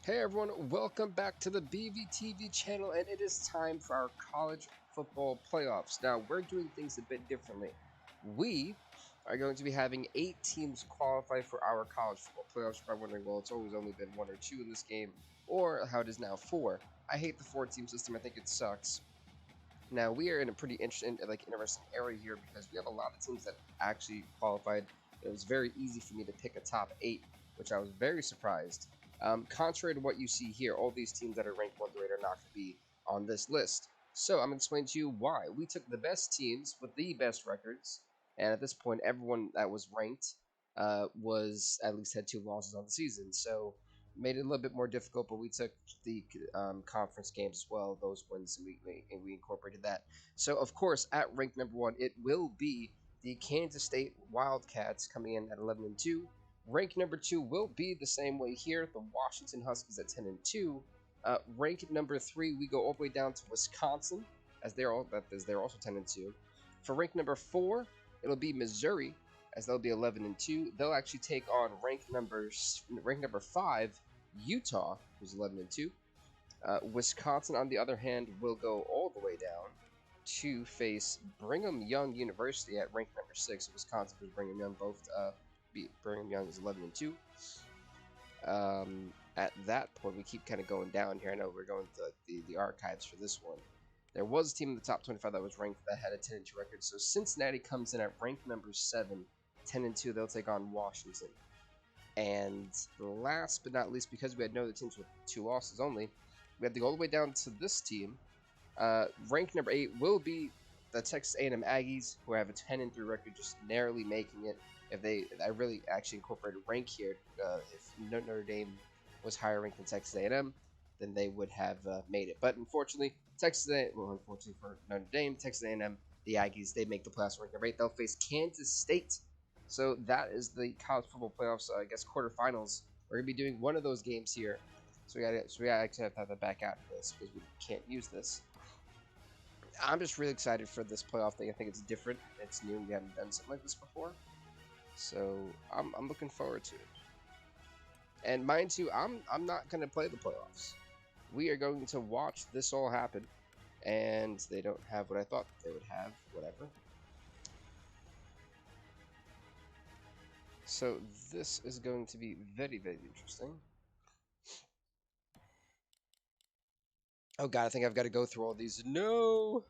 Hey everyone, welcome back to the BVTV channel, and it is time for our college football playoffs. Now, we're doing things a bit differently. We are going to be having 8 teams qualify for our college football playoffs. You're probably wondering, well, it's always only been 1 or 2 in this game, or how it is now 4. I hate the 4-team system, I think it sucks. Now, we are in a pretty interesting area here because we have a lot of teams that actually qualified. It was very easy for me to pick a top 8, which I was very surprised. Contrary to what you see here, all these teams that are ranked 1 through 8 are not going to be on this list. So I'm going to explain to you why. We took the best teams with the best records, and at this point, everyone that was ranked was at least had 2 losses on the season. So made it a little bit more difficult, but we took the conference games as well, those wins, and we incorporated that. So, of course, at rank number 1, it will be the Kansas State Wildcats coming in at 11-2. Rank number 2 will be the same way here, the Washington Huskies at 10-2. Rank number 3, we go all the way down to Wisconsin, as they're also 10-2. For rank number 4, it'll be Missouri, as they'll be 11-2. They'll actually take on rank number 5, Utah, who's 11-2. Wisconsin, on the other hand, will go all the way down to face Brigham Young University at rank number 6. Wisconsin versus Brigham Young both Brigham Young is 11-2. At that point, we keep kind of going down here. I know we're going to the archives for this one. There was a team in the top 25 that was ranked that had a 10-2 record. So Cincinnati comes in at rank number 7, 10-2. They'll take on Washington. And last but not least, because we had no other teams with 2 losses only, we have to go all the way down to this team. Rank number 8 will be the Texas A&M Aggies, who have a 10-3 record, just narrowly making it. I really actually incorporated rank here. If Notre Dame was higher ranked than Texas A&M, then they would have made it. But unfortunately, unfortunately for Notre Dame, Texas A&M, the Aggies, they make the playoffs rank number 8. They'll face Kansas State. So that is the college football playoffs, I guess, quarterfinals. We're gonna be doing one of those games here. So we actually have to have that back out of this because we can't use this. I'm just really excited for this playoff thing. I think it's different. It's new. We haven't done something like this before. So I'm looking forward to it. And mind you, I'm not gonna play the playoffs. We are going to watch this all happen, and they don't have what I thought they would have. Whatever. So this is going to be very, very interesting. Oh god, I think I've got to go through all these. No.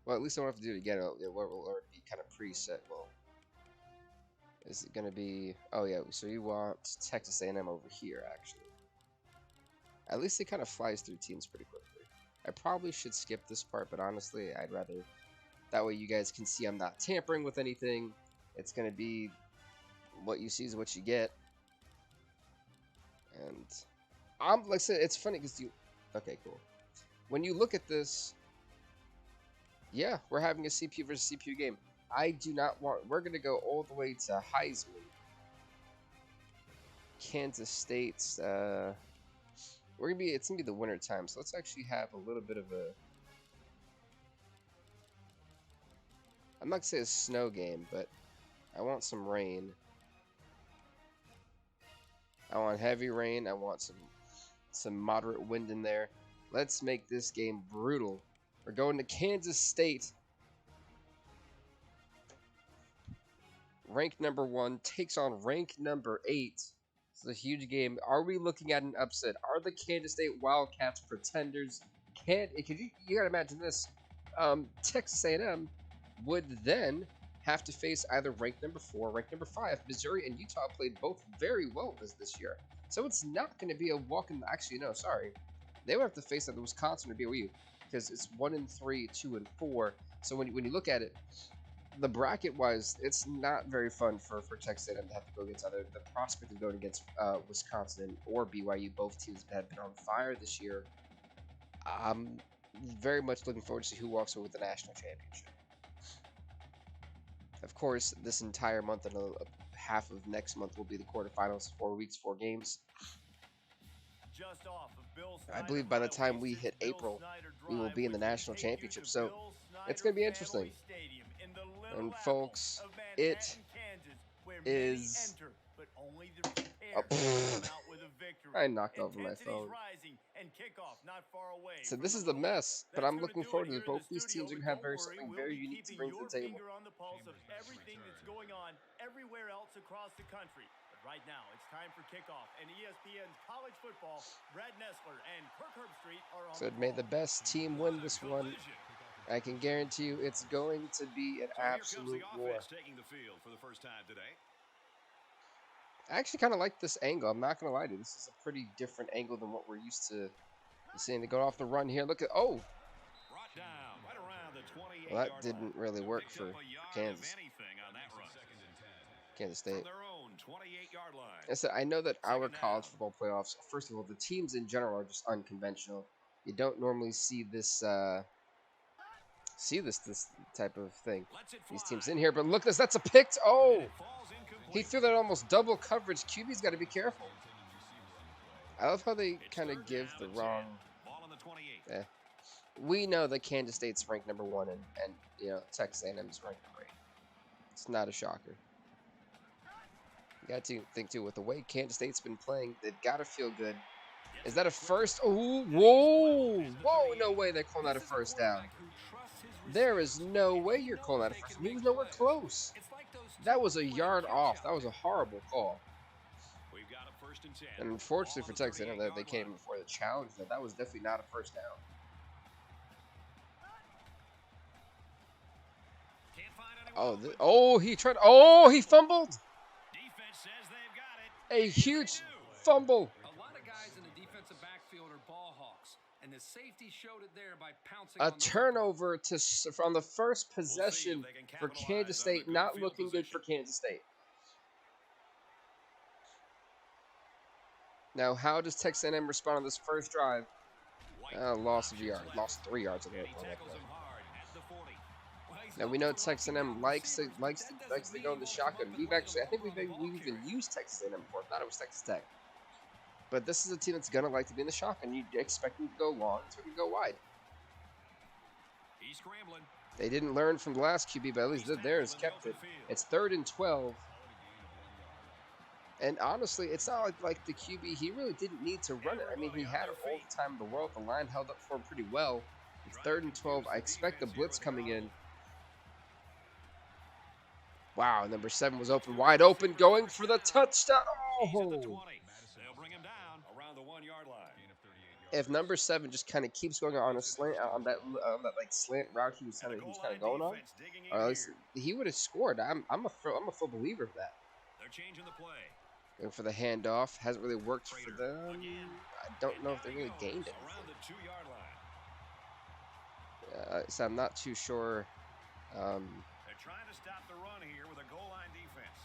Well, at least I don't have to do it again. It will already be kind of preset. Well, is it going to be... Oh, yeah, so you want Texas A&M over here, actually. At least it kind of flies through teams pretty quickly. I probably should skip this part, but honestly, I'd rather... That way you guys can see I'm not tampering with anything. It's going to be... What you see is what you get. And... like I said, it's funny because you... Okay, cool. When you look at this... Yeah, we're having a CPU versus CPU game. I do not want... We're going to go all the way to Heisman. Kansas State's... It's going to be the winter time, so let's actually have a little bit of a... I'm not going to say a snow game, but I want some rain. I want heavy rain. I want some moderate wind in there. Let's make this game brutal. We're going to Kansas State. Rank number 1 takes on rank number 8. It's a huge game. Are we looking at an upset? Are the Kansas State Wildcats pretenders? You gotta imagine this. Texas A&M would then have to face either rank number 4 or rank number 5. Missouri and Utah played both very well this year. So it's not going to be a walk in... Actually, no, sorry. They would have to face either Wisconsin or BYU because it's 1-3, 2-4. So when you look at it, the bracket-wise, it's not very fun for Texas A&M to have to go against either. The prospect of going against Wisconsin or BYU, both teams have been on fire this year. I'm very much looking forward to see who walks away with the national championship. Of course, this entire month and half of next month will be the quarterfinals. 4 weeks, 4 games. I believe by the time we hit April, we will be in the national championship. So it's going to be interesting. And folks, it is... I knocked over my phone. So this is the mess, but I'm looking forward to this. Both these teams are going to have something very unique to bring to the table. On the pulse of everything that's going on everywhere else across the country. But right now, it's time for kickoff, and ESPN's college football, Brad Nessler and Kirk Herbstreit are on. So may the best team win this one. I can guarantee you it's going to be an absolute war. I actually kind of like this angle. I'm not going to lie to you. This is a pretty different angle than what we're used to seeing. To go off the run here. Look at, oh! Well, that didn't really work for Kansas. Kansas State. I know that our college football playoffs, first of all, the teams in general are just unconventional. You don't normally see this this type of thing. These teams in here, but look, that's a pick. Oh! He threw that almost double coverage. QB's got to be careful. I love how they kind of give the wrong. We know that Kansas State's ranked number 1, and you know Texas A&M's ranked number 8. It's not a shocker. You got to think too with the way Kansas State's been playing, they've got to feel good. Is that a first? Oh, whoa, whoa! No way they're calling that a first down. There is no way you're calling that a first. He was nowhere close. That was a yard off. That was a horrible call. And unfortunately for Texas A&M, they came before the challenge. That was definitely not a first down. He tried. Oh, he fumbled. A huge fumble. A lot of guys in the defensive backfield are ball hawks, and the safety showed it there by pouncing. A turnover from the first possession for Kansas State. Not looking good for Kansas State. Now, how does Texas A&M respond on this first drive? Loss of yard. Lost 3 yards on that play. Now we know Texas A&M likes to go in the shotgun. I think we've even used Texas A&M before. I thought it was Texas Tech. But this is a team that's gonna like to be in the shotgun. You expect them to go long, so we can go wide. They didn't learn from the last QB, but at least theirs kept it. It's 3rd and 12. And honestly, it's not like the QB, he really didn't need to run it. I mean, he had it all the time in the world. The line held up for him pretty well. It's 3rd and 12. I expect the blitz coming in. Wow, number 7 was open, wide open, going for the touchdown. Oh! If number 7 just kind of keeps going on a slant, on that like slant route he was kind of going on, or at least he would have scored. I'm a full believer of that. They're changing the play. Going for the handoff, hasn't really worked for them. I don't know if they really gained it. So I'm not too sure. They're trying to stop the run here with a goal line defense.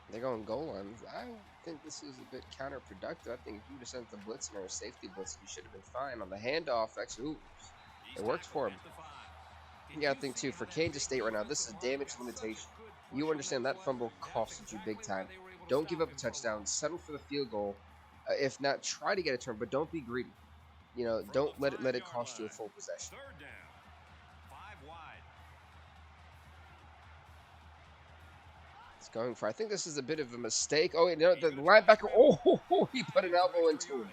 They're going goal line. I think this is a bit counterproductive. I think if you would have sent the blitz or a safety blitz, you should have been fine. On the handoff, actually, it worked for him. You got to think, too, for Kansas State right now, this is damage limitation. You understand that fumble costed you big time. Don't give up a touchdown. Settle for the field goal. If not, try to get a turn, but don't be greedy. You know, don't let it cost you a full possession. 3rd down. 5 wide. It's going for. I think this is a bit of a mistake. Oh, you know, the linebacker. Oh, he put an elbow into him.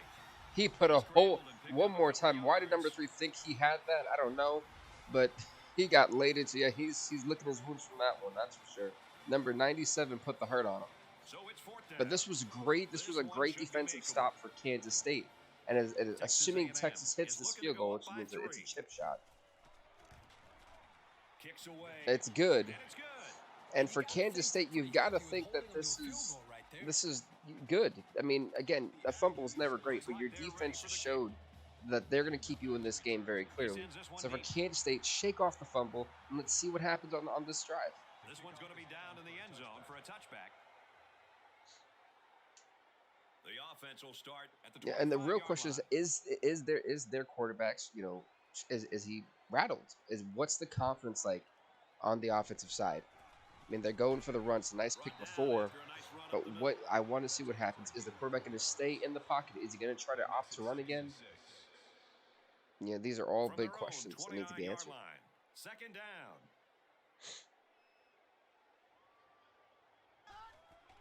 He put a hole. One more time. Why did number 3 think he had that? I don't know, but he got laid into. Yeah, he's licking his wounds from that one. That's for sure. Number 97 put the hurt on him. But this was great. This was a great defensive stop for Kansas State. And assuming Texas hits this field goal, which means it's a chip shot, it's good. And for Kansas State, you've got to think that this is good. I mean, again, a fumble is never great, but your defense just showed that they're going to keep you in this game very clearly. So for Kansas State, shake off the fumble, and let's see what happens on this drive. This one's going to be down in the end zone for a touchback. The offense will start at the 25-yard line. And the real question is their quarterbacks, you know, is he rattled? What's the confidence like on the offensive side? I mean, they're going for the run. It's a nice pick before, but what I want to see what happens is the quarterback going to stay in the pocket? Is he going to try to opt to run again? Yeah, these are all big questions that need to be answered. 2nd down.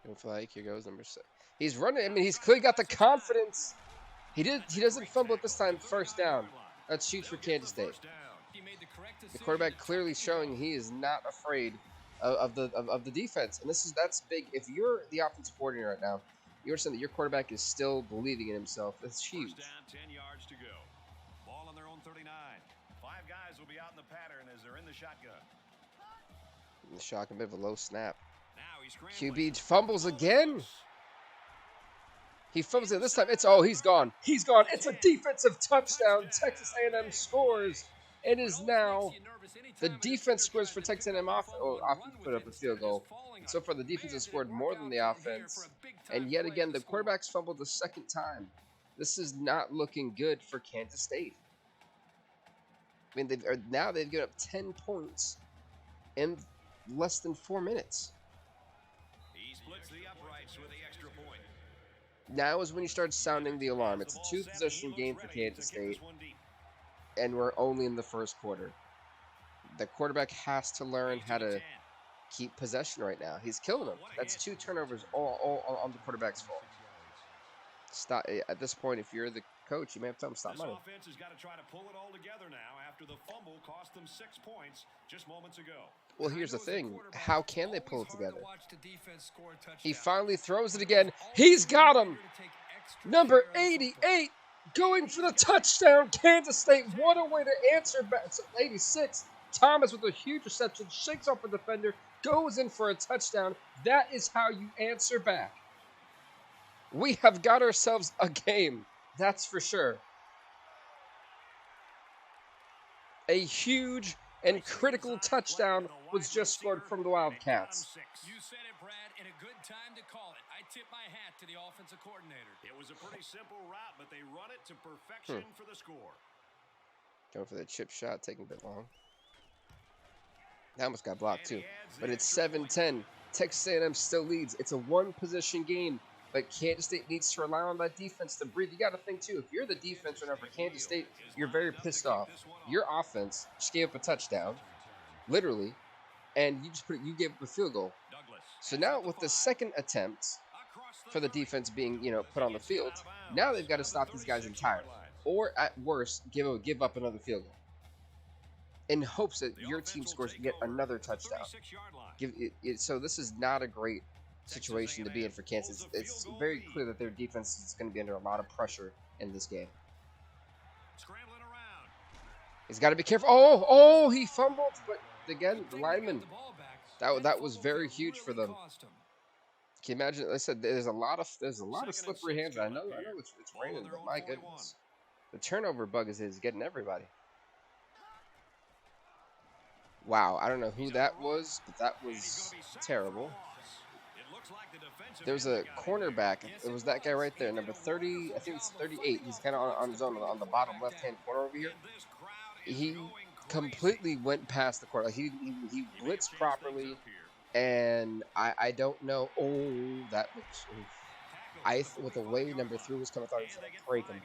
Looks like here goes number 6. He's running. I mean, he's clearly got the confidence. He doesn't fumble at this time. First down. That's huge for Kansas State. The quarterback clearly showing he is not afraid of the defense, and that's big. If you're the offensive coordinator right now, you understand that your quarterback is still believing in himself. That's huge. First down, 10 yards to go. Ball on their own 39. 5 guys will be out in the pattern as they're in the shotgun. The shock, a bit of a low snap. Now he's scrambling. QB fumbles again. He fumbles it this time. He's gone. He's gone. It's a defensive touchdown. Texas A&M scores. It is now the defense scores for Texas A&M offense put up a field goal. So far, the defense has scored more than the offense. And yet again, the quarterback's fumbled the second time. This is not looking good for Kansas State. I mean, they've given up 10 points in less than 4 minutes. He splits the uprights with the extra point. Now is when you start sounding the alarm. It's a 2-possession game for Kansas State, and we're only in the first quarter. The quarterback has to learn how to keep possession right now. He's killing them. That's 2 turnovers all on the quarterback's fault. Stop. At this point, if you're the coach, you may have to tell him stop running. This offense has got to try to pull it all together now after the fumble cost them 6 points just moments ago. Well, here's the thing. How can they pull it together? He finally throws it again. He's got him. Number 88 going for the touchdown. Kansas State. What a way to answer back. 86. Thomas with a huge reception. Shakes off a defender. Goes in for a touchdown. That is how you answer back. We have got ourselves a game. That's for sure. A huge and critical touchdown was just scored from the Wildcats. You said it, Brad, and a good time to call it. I tip my hat to the offensive coordinator. It was a pretty simple route, but they run it to perfection for the score. Going for the chip shot, taking a bit long. That almost got blocked too. But it's 7-10. Texas A&M still leads. It's a 1-possession game. But Kansas State needs to rely on that defense to breathe. You got to think, too, if you're the defense right now for Kansas State, you're very pissed off. Your offense just gave up a touchdown, literally, and you gave up a field goal. So now with the second attempt for the defense being, put on the field, now they've got to stop these guys entirely. Or, at worst, give up another field goal in hopes that your team scores to get another touchdown. So this is not a great situation to be in for Kansas. It's very clear that their defense is going to be under a lot of pressure in this game. He's got to be careful. Oh, he fumbled, but again, the lineman. That was very huge for them. Can you imagine? Like I said, there's a lot of slippery hands. I know it's raining, but my goodness, the turnover bug is getting everybody. Wow, I don't know who that was, but that was terrible. There's a cornerback. It was that guy right there, number 30. I think it's 38. He's kind of on his own on the bottom left-hand corner over here. He completely went past the corner. He blitzed properly, and I don't know. Oh, that looks. With the way number 3 was coming, I thought he was going to break him.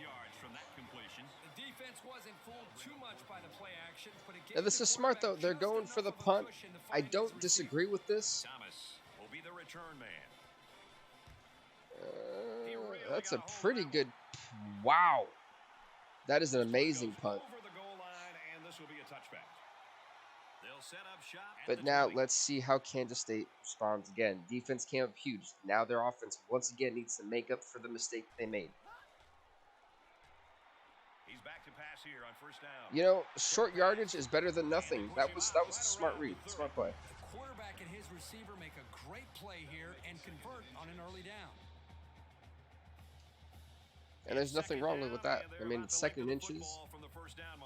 Now this is smart though. They're going for the punt. I don't disagree with this. That's a pretty good. Wow, that is an amazing punt. But now let's see how Kansas State responds again. Defense came up huge. Now their offense once again needs to make up for the mistake they made. He's back to pass here on first down. Short yardage is better than nothing. That was a smart read, smart play. The quarterback and his receiver make a great play here and convert on an early down. And there's nothing wrong with that. I mean, it's second inches.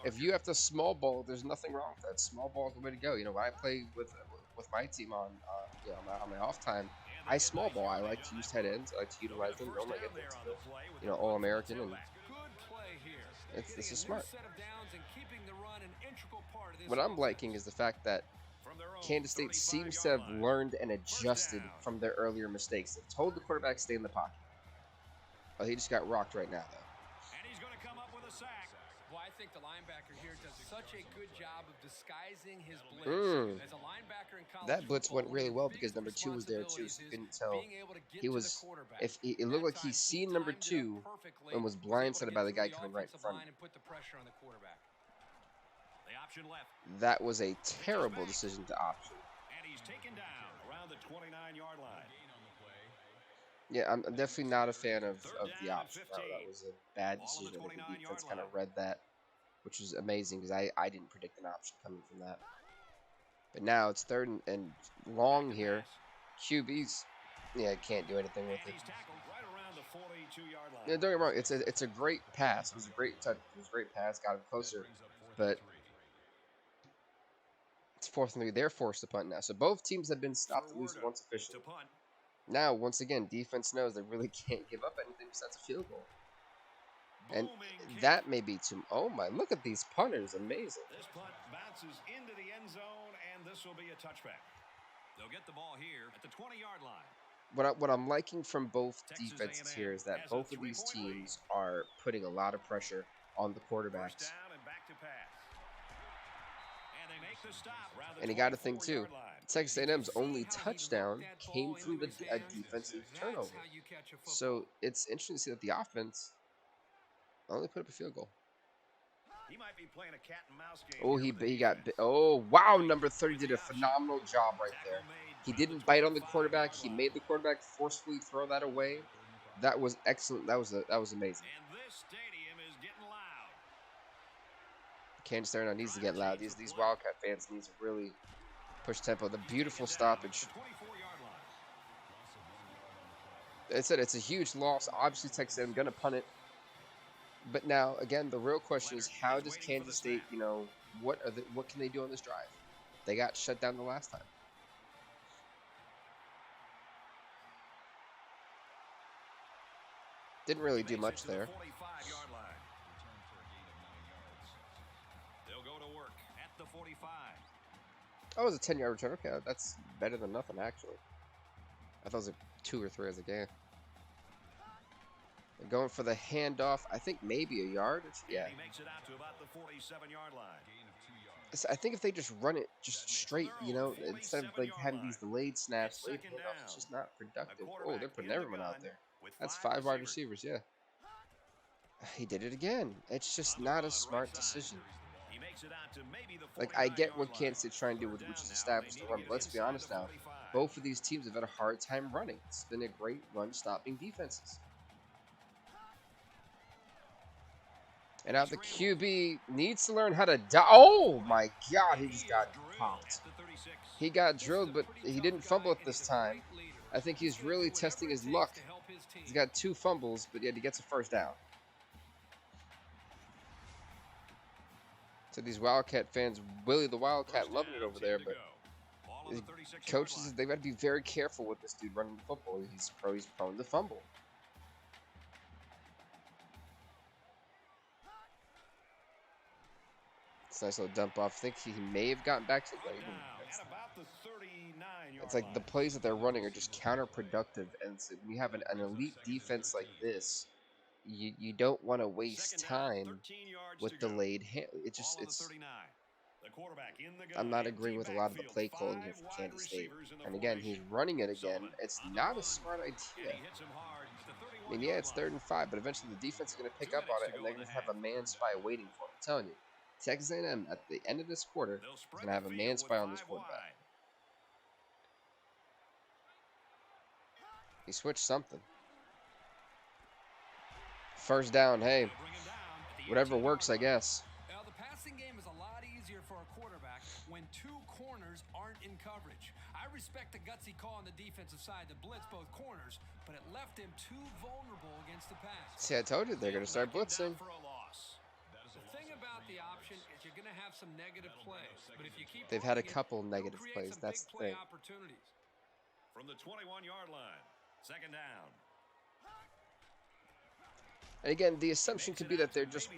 If you have to small ball, there's nothing wrong with that. Small ball is the way to go. When I play with my team on my off time, I small ball. I like to use head ends. I like to utilize them. Normally I get them All American, and this is smart. What I'm liking is the fact that Kansas State seems to have learned and adjusted from their earlier mistakes. They've told the quarterback stay in the pocket. Oh, he just got rocked right now, though. And he's going to come up with a sack. Well, I think the linebacker here does such a good job of disguising his blitz. As a linebacker in college That blitz football, went one of really your well because biggest number 2 was there too, responsibilities so you is couldn't tell. being able to get He to the was, quarterback. if it looked like he That time, seen number timed it up 2 perfectly, and was was able to blindsided get by the through guy coming right in offensive front. line and put the pressure on the quarterback. The option left. That was a terrible decision to option. And he's taken down around the 29-yard line. Yeah, I'm definitely not a fan of Third the down and option. 15. That was a bad Ball on the decision. I think the 29-yard defense kind of line. read that, which is amazing because I didn't predict an option coming from that. But now it's third and long here. QB's, yeah, can't do anything with it. He's tackled right around the 42-yard line. Yeah, don't get me wrong. It's a great pass. It was a great touch. It was a great pass. Got him closer, but it's 4th and 3. They're forced to punt now. So both teams have been stopped at least once officially. To punt. Now, once again, defense knows they really can't give up anything besides a field goal. And that may be too. Oh my! Look at these punters, amazing. This punt bounces into the end zone, and this will be a touchback. They'll get the ball here at the 20-yard line. What I'm liking from both Texas defenses A&M here is that has a both of these 3-point lead. teams are putting a lot of pressure on the First quarterbacks. down and back to pass. And they make the stop around the And you got to think too, 24-yard line. Texas A&M's only See how he touchdown looked that came ball from into his a hands? defensive That's turnover. how you catch a football. So it's interesting to see that the offense only put up a field goal. He might be playing a cat and mouse game. Oh, here with the he got. defense. Oh, wow! Number 30 did a phenomenal job right there. He didn't bite on the quarterback. He made the quarterback forcefully throw that away. That was excellent. That was amazing. And this stadium is getting loud. Kansas City needs to get loud. These Wildcat fans need to really push tempo. The beautiful stoppage. The 24-yard line. I said it's a huge loss. Obviously, Texas A&M going to punt it. But now, again, the real question is, how does Kansas State, what can they do on this drive? They got shut down the last time. Didn't really do much there. 45-yard line. They'll go to work at the 45. Oh, it was a 10-yard return. Okay, that's better than nothing, actually. I thought it was a 2 or 3 as a game. They're going for the handoff. I think maybe a yard. Yeah. He makes it out to about the 47-yard line. I think if they just run it just straight, instead of like having these delayed snaps, delayed handoffs, it's just not productive. Oh, they're putting everyone out there. That's 5 wide receivers, yeah. He did it again. It's just not a smart decision. He makes it out to maybe the Like, I get what Kansas State's trying to do, which is establish the run. But let's be honest now. Both of these teams have had a hard time running. It's been a great run-stopping defenses. And now the QB needs to learn how to Oh, my God. He just got popped. He got drilled, but he didn't fumble it this time. I think he's really testing his luck. He's got 2 fumbles, but yet he gets a first down. So these Wildcat fans, Willie the Wildcat, loving it over there, but coaches, they've got to be very careful with this dude running the football. He's prone to fumble. It's a nice little dump off. I think he may have gotten back to the It's like the plays that they're running are just counterproductive, and so when you have an elite defense like this, you don't want to waste time with delayed I'm not agreeing with a lot of the play calling here for Kansas State. And again, he's running it again. It's not a smart idea. I mean, yeah, it's 3rd and 5, but eventually the defense is going to pick up on it, and they're going to have a man spy waiting for him. I'm telling you, Texas A&M at the end of this quarter is going to have a man spy on this quarterback. He switched something. First down, hey, whatever works, I guess. Well, the passing game is a lot easier for a quarterback when 2 corners aren't in coverage. I respect the gutsy call on the defensive side to blitz both corners, but it left him too vulnerable against the pass. See, I told you they're going to start blitzing. The thing about the option is you're going to have some negative plays, but if you keep They've had a running it, couple you'll negative create plays. some That's big the play thing. opportunities. From the 21-yard line, 2nd down. And again, the assumption could be that they're just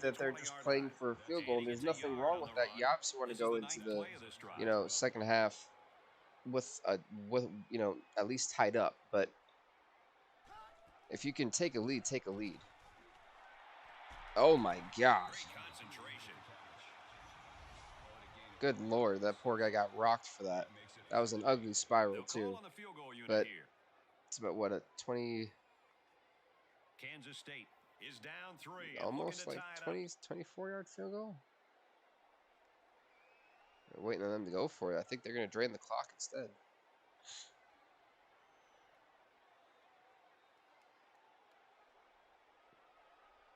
playing for a field goal, and there's nothing wrong with that. You obviously want to go into the second half with at least tied up. But if you can take a lead, take a lead. Oh my gosh! Good lord, that poor guy got rocked for that. That was an ugly spiral too. On the field goal unit But here. it's about what, a 20, Kansas State is down 3. almost like 20, 24-yard field goal. They're waiting on them to go for it. I think they're going to drain the clock instead.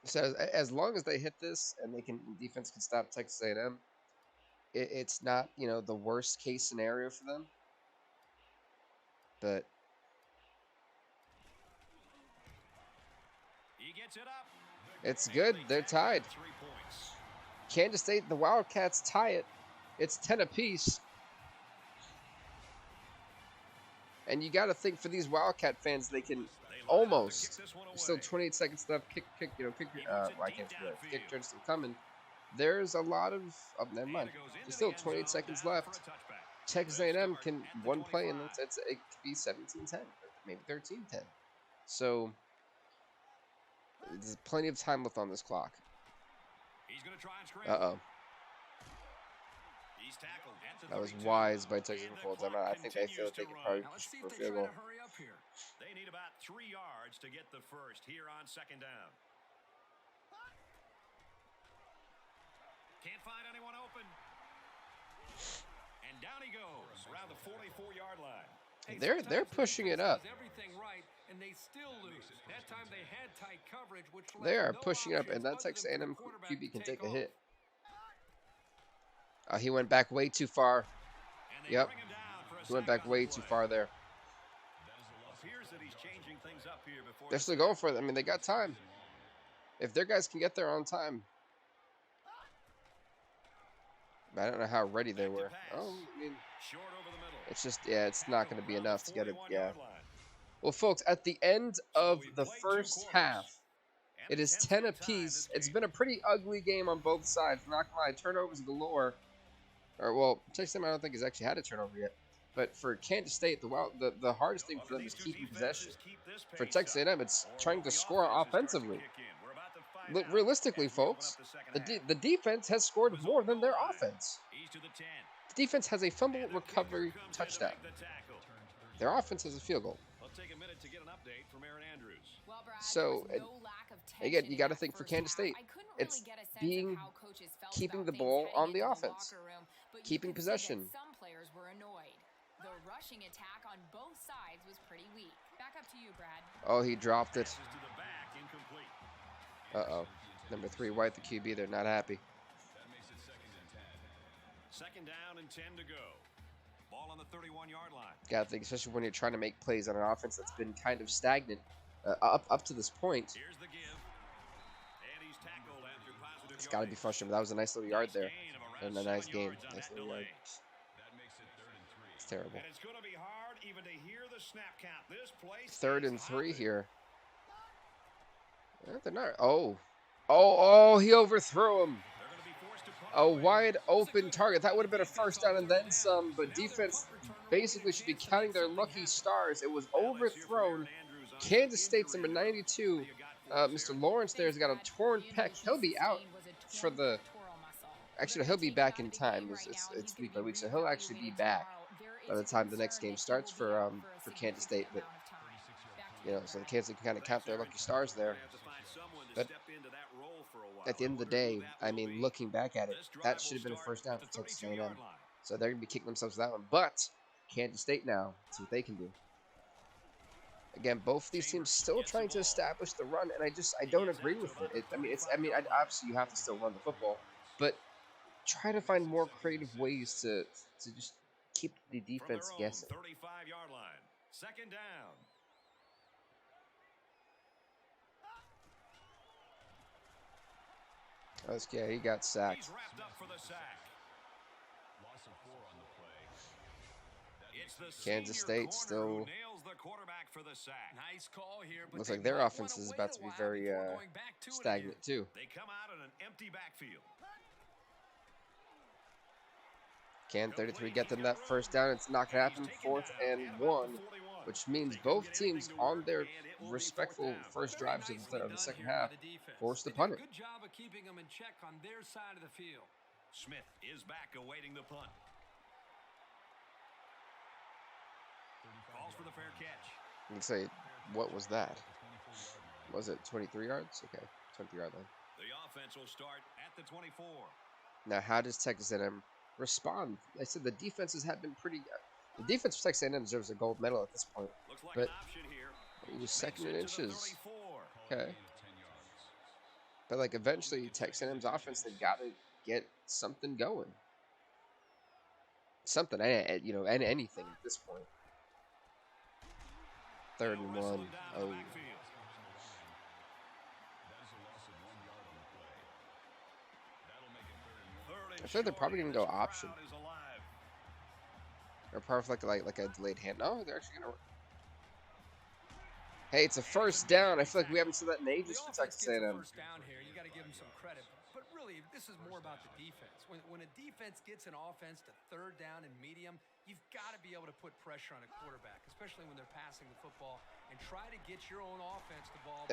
So as long as they hit this and defense can stop Texas A&M, it's not, you know, the worst case scenario for them. But He gets it up. it's good. They're tied. 3 points. Kansas State, the Wildcats tie it. It's 10 apiece. And you got to think for these Wildcat fans, they can almost. There's still 28 seconds left. Kick. I can't do that. Kick return still coming. There's a lot of. Oh, never mind. There's still 28 seconds left. Texas A&M can one play and it could be 17-10, or maybe 13-10. So there's plenty of time left on this clock. He's going to try and scramble. Uh-oh. He's tackled at the That was 32. wise by Texas And the football. clock I think they feel continues they to can run. probably Now let's push see for if a they field try goal. to hurry up here. They need about 3 yards to get the first here on 2nd down. Can't find anyone open. And down he goes around the 44-yard line. Hey, They're sometimes the pushing it defense up. does everything right, and they still lose. That time they had tight coverage, which left They are no pushing up, and options that other Texas than for A&M the quarterback QB to can take a off. hit. He went back way too far. And they Yep. bring him down for a He went sack back on the way play. too far there. Appears that he's changing things up here before They're the still going for it. I mean, they got time. If their guys can get there on time. But I don't know how ready they were. Oh, I mean, short over the middle. it's just, yeah, it's not going to be Around the enough to get it. Yeah. 41-yard line. Well, folks, at the end of we've the played 2 first quarters. half, And it the is 10th 10 game tie in apiece. this It's game. been a pretty ugly game on both sides. I'm not gonna lie, turnovers galore. Or well, Texas A&M I don't think has actually had a turnover yet. But for Kansas State, the hardest thing for them is keeping possession. For Texas A&M, it's trying to score offensively. Realistically, folks, the defense has scored more than their offense. The defense has a fumble recovery touchdown. Their offense has a field goal. Let's take a minute to get an update from Aaron Andrews. Well, Brad, So, there was no lack of again, tension you in got to that think for first Kansas half. State, I couldn't it's really get a sense being of how coaches felt keeping about the things ball heading on the into offense, locker room, but you keeping could see that possession. some players were annoyed. The rushing attack on both sides was pretty weak. Back up to you, Brad. Oh, he dropped it. Passes to the back, incomplete. Uh-oh. Number 3, White, the QB, they're not happy. That makes it 2nd and 10. 2nd down and 10 to go. Ball on the 31-yard line. Gotta think, especially when you're trying to make plays on an offense that's been kind of stagnant up to this point. Here's the give. And he's tackled after positive It's got to be yardage. frustrating. That was a nice little yard there. Gain of around And a nice 7 game. yards on Nice that little yard. delay. That makes it 3rd and 3. It's terrible. And it's going to be hard even to hear the snap count. This place 3rd is and 3 hopping. here. They're not. Oh, he overthrew him. They're going to be forced to punt A away. wide open target. That would have been a first down and then some, but defense basically should be counting their lucky stars. It was overthrown. Kansas State's number 92, Mr. Lawrence there has got a torn pec. He'll be out for the. Actually, he'll be back in time. It's week by week, so he'll actually be back by the time the next game starts for Kansas State. But you know, so the Kansas can kind of count their lucky stars there. But at the end of the day, I mean, looking back at it, that should have been a first down for Texas A&M. So they're going to be kicking themselves for that one. But Kansas State now, see what they can do. Again, both of these teams still trying to establish the run, and I don't agree with it. Obviously you have to still run the football, but try to find more creative ways to just keep the defense guessing. 35-yard line. 2nd down. Yeah, he got sacked. He's wrapped up for the sack. Loss of 4 on the play. It's the Kansas senior State corner still who nails the quarterback for the sack. Nice call here, but Looks they like their might offense wanna is wait about a to be while very before going back to it stagnant again. too. They come out in an empty backfield. Can 33 get them that first down? It's not going to happen. 4th and 1, which means both teams on their respectful first drives of the second half forced to punt it. Good job of keeping them in check on their side of the field. Smith is back awaiting the punt. Calls for the fair catch. You can say, what was that? Was it 23 yards? Okay, 20-yard line. The offense will start at the 24. Now, how does Texas A&M respond? I said the defenses have been pretty. The defense for Texas A&M deserves a gold medal at this point. Looks like But an option here. it was second and Makes it to the inches. 34. Okay. But like eventually, Texas A&M's offense, they've got to get something going. Something, and anything at this point. Third and Wrestle 1. him down in the Oh. backfield. I feel like they're probably gonna go option. Or probably like a delayed hand. No, they're actually gonna. Hey, it's a first down. I feel like we haven't seen that in ages for Texas gets a A&M. first down here, you got to give them some credit. But really, this is more about the defense. When a defense gets an offense to third down and medium, you've got to be able to put pressure on a quarterback, especially when they're passing the football, and try to get your own offense the ball.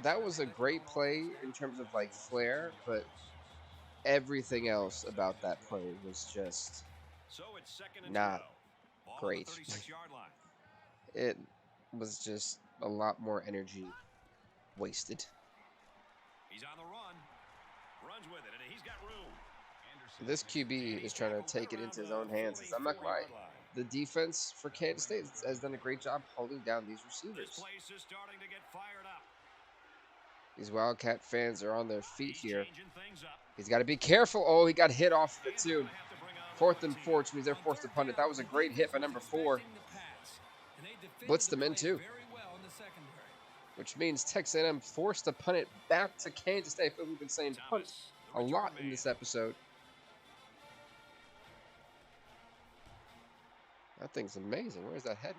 That was a great play in terms of like flair, but everything else about that play was just So it's second and not 12. Ball on the great. 36-yard line. It was just a lot more energy wasted. He's on the run. Runs with it, and he's got room. This QB is trying to take it into his own hands. I'm not gonna lie. The defense for Kansas State has done a great job holding down these This receivers. place is starting to get fired up. These Wildcat fans are on their feet here. Changing things up. He's got to be careful. Oh, he got hit off of it He's too. gonna have to bring on 4th the and team. 4, which means they're forced to punt it. That was a great hit by number 4, Blitzed them in, too. which means Texas A&M forced to punt it back to Kansas State. I feel we've been saying punt Thomas, a the lot return in this man. episode. That thing's amazing. Where's that heading?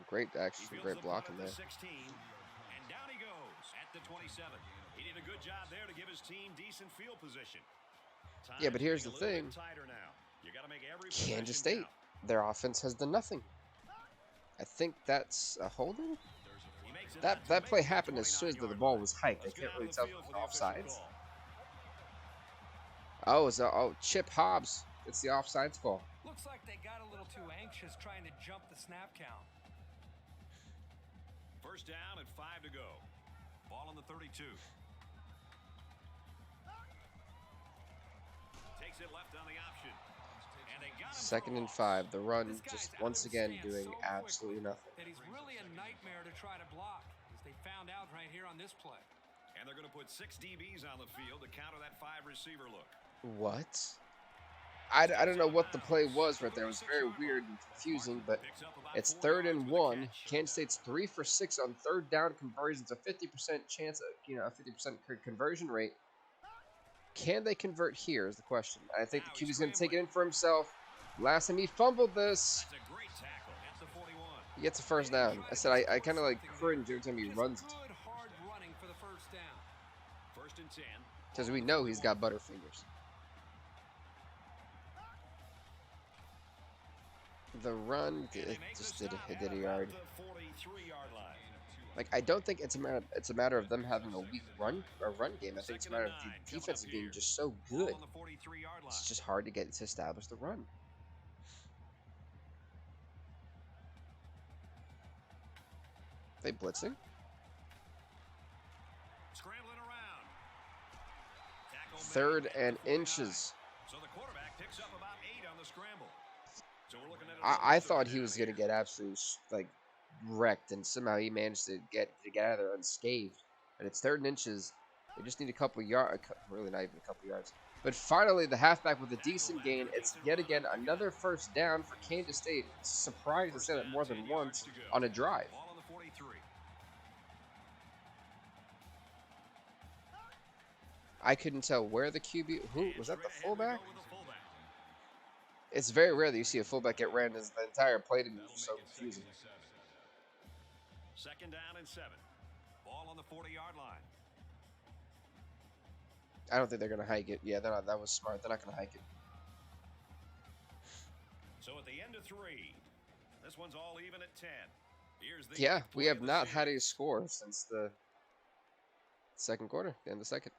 Great, He actually, fields great the blocking punt there. at the 16, and down he goes at the 27. He did a good job there to give his team decent field position. Yeah, but Time's here's getting the a little thing. bit tighter now. You gotta make every Kansas possession State, count. their offense has done nothing. I think that's a holding. He makes it That out to that make play it to happened as soon as the 29-yard ball line. was hiked. I Let's get can't out really of the tell if field it for was the official offsides. call. Oh, it's Chip Hobbs. It's the offsides call. Looks like they got a little too anxious trying to jump the snap count. First down and 5 to go. Ball on the 32. Takes it left on the option. And they got him for Second a and loss. 5. The run This guy's just out of once the again stance doing so absolutely quickly nothing. that he's really a nightmare to try to block, as they found out right here on this play. And they're going to put 6 DBs on the field to counter that 5-receiver look. What? I don't know what the play was right there. It was very weird and confusing, but Picks up about it's 4 third yards and with a 1. catch. Kansas State's 3 for 6 on third down conversions, a 50% chance, a 50% conversion rate. Can they convert here is the question. I think the Now he's QB's going to take it scrambling. in for himself. Last time he fumbled this, That's a great tackle at the 41. he gets a first down. I said I kind of like cringe every time he Just runs it, good, hard running for the first down. First and 10. because we know he's got butterfingers. The run And they make just the did stop a at yard. about the 43-yard line. Like I don't think it's a matter of them having a weak run game. I think it's a matter of the defense being just so Ball good. on the 43-yard line. It's just hard to get to establish the run. They blitzing. Scrambling around. Tackle made Third at the and 49. inches. So the quarterback picks up about 8 on the scramble. So we're looking at I thought he was gonna get absolutely like wrecked, and somehow he managed to get out of there unscathed. And it's third and inches. They just need a couple yards, really not even a couple yards. But finally, the halfback with a decent gain. It's yet again another first down for Kansas State. Surprised to say that more than once on a drive. Ball on the 43. I couldn't tell where the QB. Who was that? The Straight ahead we fullback? go with the fullback. It's very rare that you see a fullback get ran as the entire play to me. It's just so confusing. Second down and 7. Ball on the 40-yard line. I don't think they're gonna hike it. Yeah, they're not. That was smart. They're not gonna hike it. So at the end of 3, this one's all even at 10. Here's the Yeah, eighth we play have of the not had series. a score since the second quarter, the end of the second.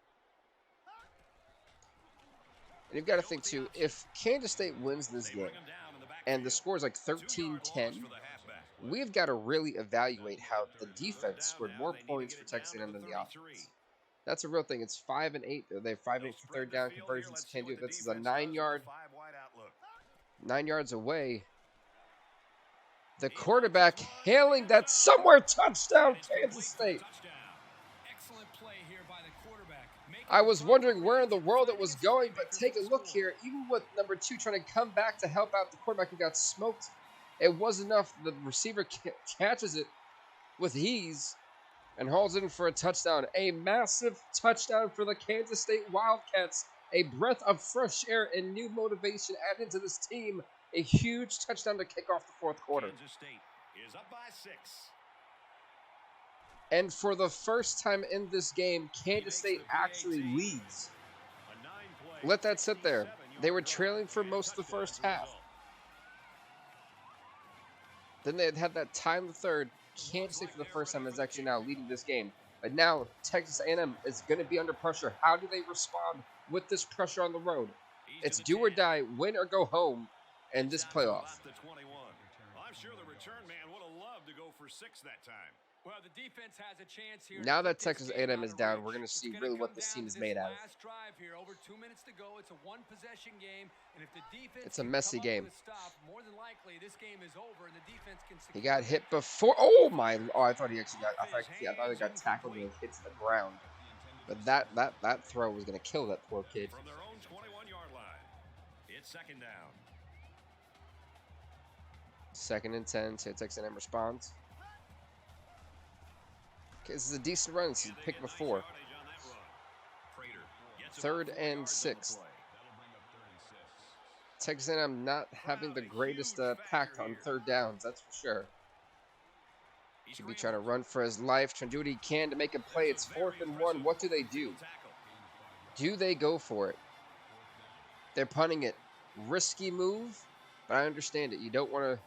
And you've got to think, too, if Kansas State wins this game and the score is like 13-10, we've got to really evaluate how the defense scored more points for Texas A&M than the offense. That's a real thing. It's 5 and 8. They have 5 and 8 for third down conversions. Can't do it. This is a 9-yard, 9 yards away. The quarterback hailing that somewhere touchdown, Kansas State. Excellent play here by the quarterback. I was wondering where in the world it was going, but take a look here. Even with number 2 trying to come back to help out the quarterback who got smoked, it was enough. The receiver catches it with ease and hauls it in for a touchdown. A massive touchdown for the Kansas State Wildcats. A breath of fresh air and new motivation added to this team. A huge touchdown to kick off the fourth quarter. Kansas State is up by 6. And for the first time in this game, Kansas State actually leads. Let that sit there. They were trailing for most of the first half. Then they had that tie in the third. Kansas State for the first time is actually now leading this game. But now Texas A&M is going to be under pressure. How do they respond with this pressure on the road? It's do or die, win or go home in this playoff. I'm sure the return man would have loved to go for 6 that time. Well, the defense has a chance here. Now that Texas A&M is down, we're going to see really what this team is made out of. Last drive here, over 2 minutes to go. It's a one-possession game, and if the defense It's a messy game. Stop, more than likely this game is over, and the defense can. He got hit before. Oh my! Oh, I thought he actually got. I thought he got tackled and hits the ground. But that throw was going to kill that poor kid. From their own 21-yard line, it's second down. 2nd and 10. So Texas A&M responds. Okay, this is a decent run. This is pick before. 3rd and 6. Texas A&M not having the greatest pact on third downs, that's for sure. Should be trying to run for his life, trying to do what he can to make a play. It's 4th and 1. What do they do? Do they go for it? They're punting it. Risky move, but I understand it. You don't want to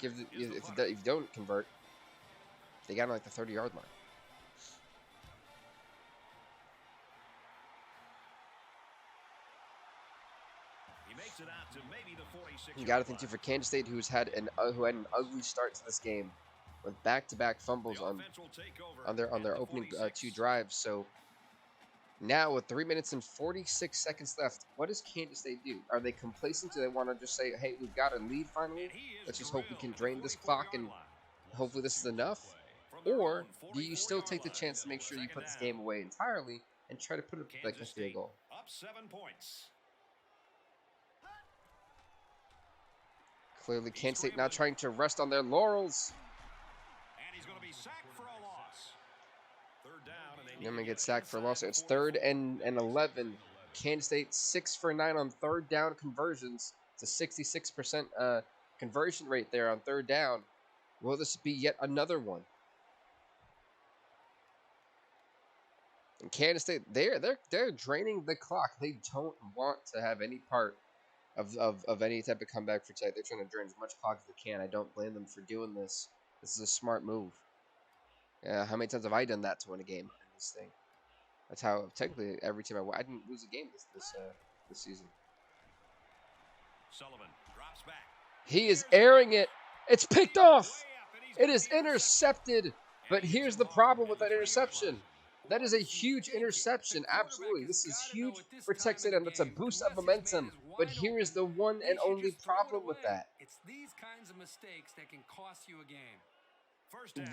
give if you don't convert. They got on like the 30-yard line. You got to think too for Kansas State, who had an ugly start to this game, with back-to-back fumbles on their opening 2 drives. So now with 3 minutes and 46 seconds left, what does Kansas State do? Are they complacent? Do they want to just say, "Hey, we've got a lead finally. Let's just hope we can drain this clock and hopefully this is enough"? Or do you still take the chance to make sure you put this game away entirely and try to put it like a field goal? Up 7 points. Clearly, Kansas State now trying to rest on their laurels. And he's going to be sacked for a loss. 3rd down, and they They're going to get sacked for a loss. It's 3rd and 11. Kansas State 6 for 9 on third down conversions. It's a 66% conversion rate there on third down. Will this be yet another one? And Kansas State, they're draining the clock. They don't want to have any part of any type of comeback for tonight. They're trying to drain as much clock as they can. I don't blame them for doing this. This is a smart move. Yeah, how many times have I done that to win a game in this thing? That's how technically every time I didn't lose a game this season. Sullivan drops back. He is airing it. It's picked off. It is intercepted. But here's the problem with that interception. That is a huge interception. Absolutely. This is huge for Texas A&M. That's a boost of momentum. But here is the one and only problem with that. It's these kinds of mistakes that can cost you a game.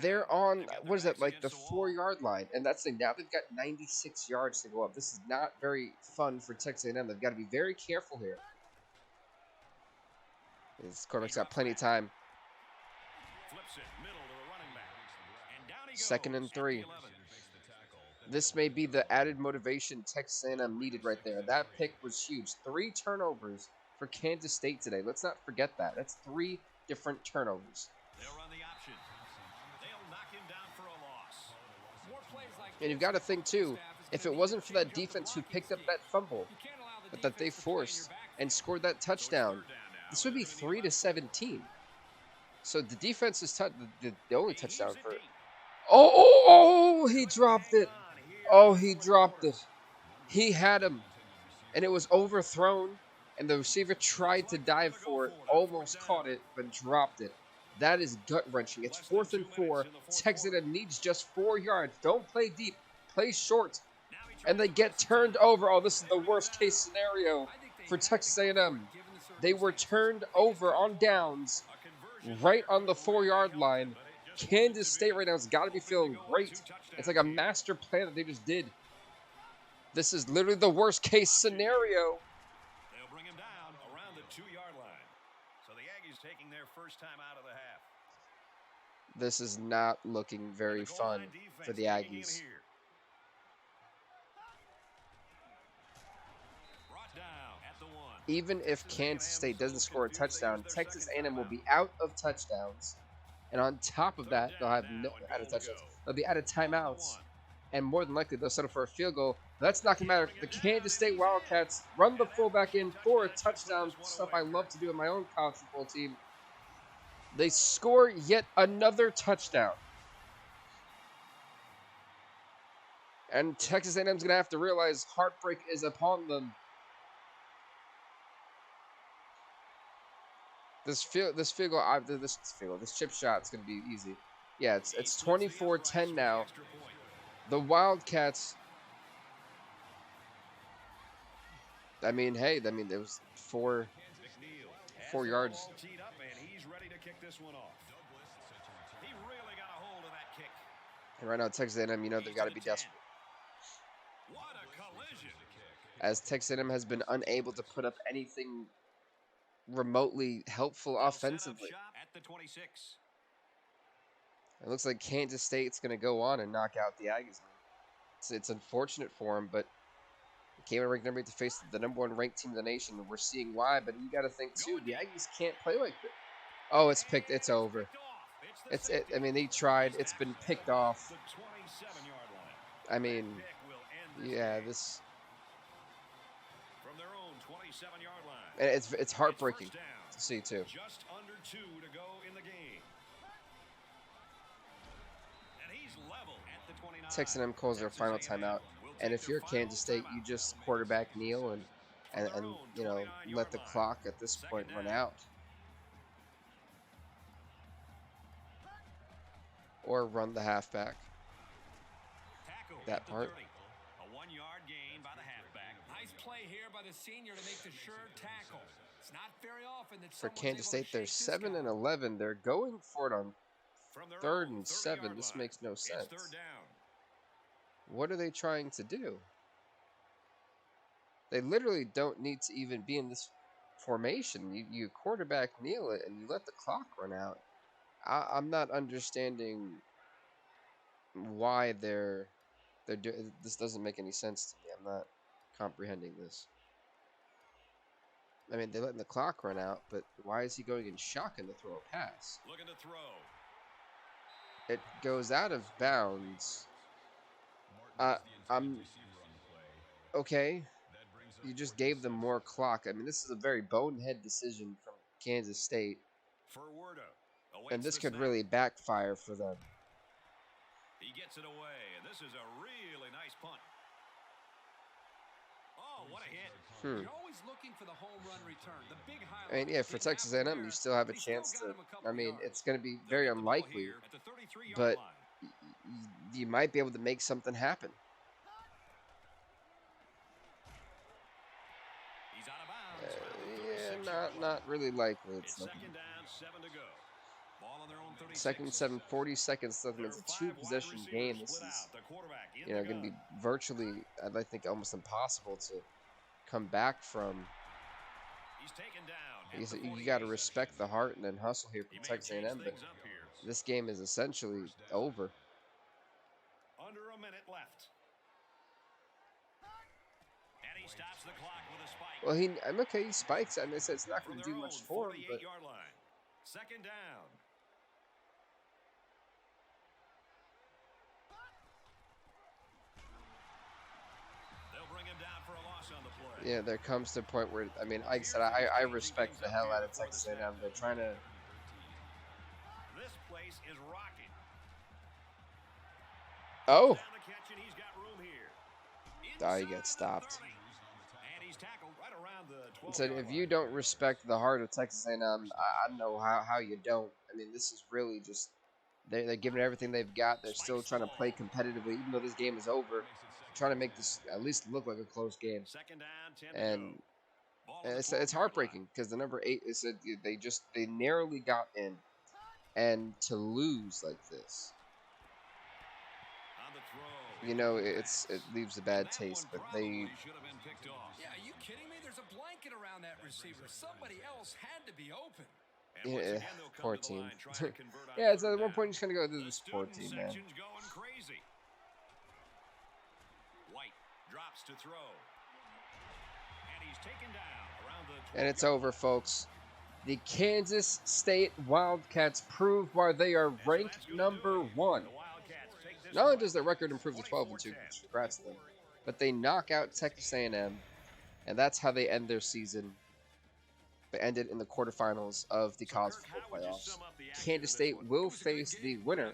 They're on, what is that, like the 4-yard line. And that's the thing. Now they've got 96 yards to go up. This is not very fun for Texas A&M. They've got to be very careful here. This quarterback's got plenty of time. 2nd and 3. This may be the added motivation Texas A&M needed right there. That pick was huge. 3 turnovers for Kansas State today. Let's not forget that. That's 3 different turnovers. They'll run the option. They'll knock him down for a loss. More plays like And you've got to think, too, if it wasn't for that defense who picked up that fumble that they forced and scored that touchdown, this would be 3-17. So the defense is the only touchdown for it. Oh, he dropped it. Oh, he dropped it. He had him. and it was overthrown, and the receiver tried to dive for it, almost caught it, but dropped it. That is gut-wrenching. It's 4th and 4. Texas A&M needs just 4 yards. Don't play deep. Play short. And they get turned over. Oh, this is the worst-case scenario for Texas A&M. They were turned over on downs right on the 4-yard line. Kansas State right now has got to be feeling great. It's like a master plan that they just did. This is literally the worst-case scenario. They'll bring him down around the 2-yard line. So the Aggies taking their first time out of the half. This is not looking very fun for the Aggies. Even if Kansas State doesn't score a touchdown, Texas A&M will be out of touchdowns. And on top of that, they'll have no out of touchdowns. They'll be out of timeouts. And more than likely, they'll settle for a field goal. That's not going to matter. The Kansas State Wildcats run the fullback in for a touchdown. Stuff I love to do in my own college football team. They score yet another touchdown. And Texas A&M's going to have to realize heartbreak is upon them. This field goal, this chip shot's going to be easy. Yeah, it's 24-10 now. The Wildcats, there was four yards. And right now, Texas A&M, they've got to be desperate. As Texas A&M has been unable to put up anything remotely helpful offensively. It looks like Kansas State's going to go on and knock out the Aggies. It's unfortunate for them, but they came in ranked number 8 to face the number 1 ranked team in the nation. We're seeing why, but you got to think too, the Aggies can't play like this. Oh, it's picked. It's over. They tried. It's been picked off. Yeah, this. And it's heartbreaking to see too. Just under 2 to go in the game. And he's level at the 29. Texas A&M calls their final timeout, and if you're Kansas State, you just quarterback kneel and let the clock at this point run out, or run the halfback. That part. A 1-yard gain by the halfback. Nice play here by the senior to make the sure tackle. It's not very often that for Kansas State, they're 7 and 11. They're going for it on 3rd and 7. This makes no sense. What are they trying to do? They literally don't need to even be in this formation. You quarterback kneel it and you let the clock run out. I'm not understanding why they're doing this. Doesn't make any sense to me. I'm not comprehending this. They're letting the clock run out, but why is he going in shotgun to throw a pass? Looking to throw. It goes out of bounds. Okay. You just gave them more clock. This is a very bonehead decision from Kansas State. And this could really backfire for them. He gets it away, and this is a really nice punt. Oh, what a hit. You're always looking for the home run return. The big highlight. Yeah, for Texas A&M, you still have a chance to. It's going to be very unlikely, but you might be able to make something happen. He's out of bounds. Not really likely. It's Second down, 7 to go. Ball on their own 36. Second 7, 40 seconds left. It's a 2-possession game. This is, going to be virtually, I think, almost impossible to come back from. He's taken down. You got to respect the heart and then hustle here from Texas A&M, but this game is essentially over. Under a minute left. And he stops the clock with a spike. He spikes. I said it's not going to do much for him, but. Second down. They'll bring him down for a loss on the play. Yeah, there comes to a point where, like I said, I respect the hell out of Texas A&M. They're trying to. This place is rocking. Oh. Down the catch, and he's got room here. He gets stopped. And he's tackled said, if you don't respect the heart of Texas A&M, I don't know how you don't. I mean, this is really just they're giving everything they've got. They're still trying to play competitively, even though this game is over. Trying to make this at least look like a close game. And it's heartbreaking because the number 8 is they narrowly got in, and to lose like this, you know, it leaves a bad taste. But they. Yeah, are you kidding me? There's a blanket around that receiver. Somebody else had to be open. Yeah, poor team. Yeah, it's at one point you're just gonna go through this poor team, man. White drops to throw. And he's taken down around the And it's over, folks. The Kansas State Wildcats prove why they are ranked number 1. Not only does their record improve to 12-2, congrats to them, but they knock out Texas A&M, and that's how they end their season. They ended in the quarterfinals of the college football playoffs. Kansas State will face the winner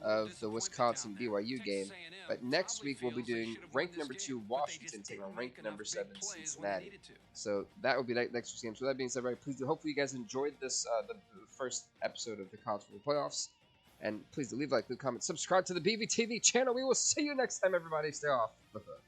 of the Wisconsin BYU game, but next week we'll be doing ranked number 2 Washington taking on ranked number 7 Cincinnati. So that will be next week's game. So that being said, everybody, please do. Hopefully you guys enjoyed this the first episode of the college football playoffs, and please do leave a like, leave a comment, subscribe to the BVTV channel. We will see you next time, everybody. Stay off the hook.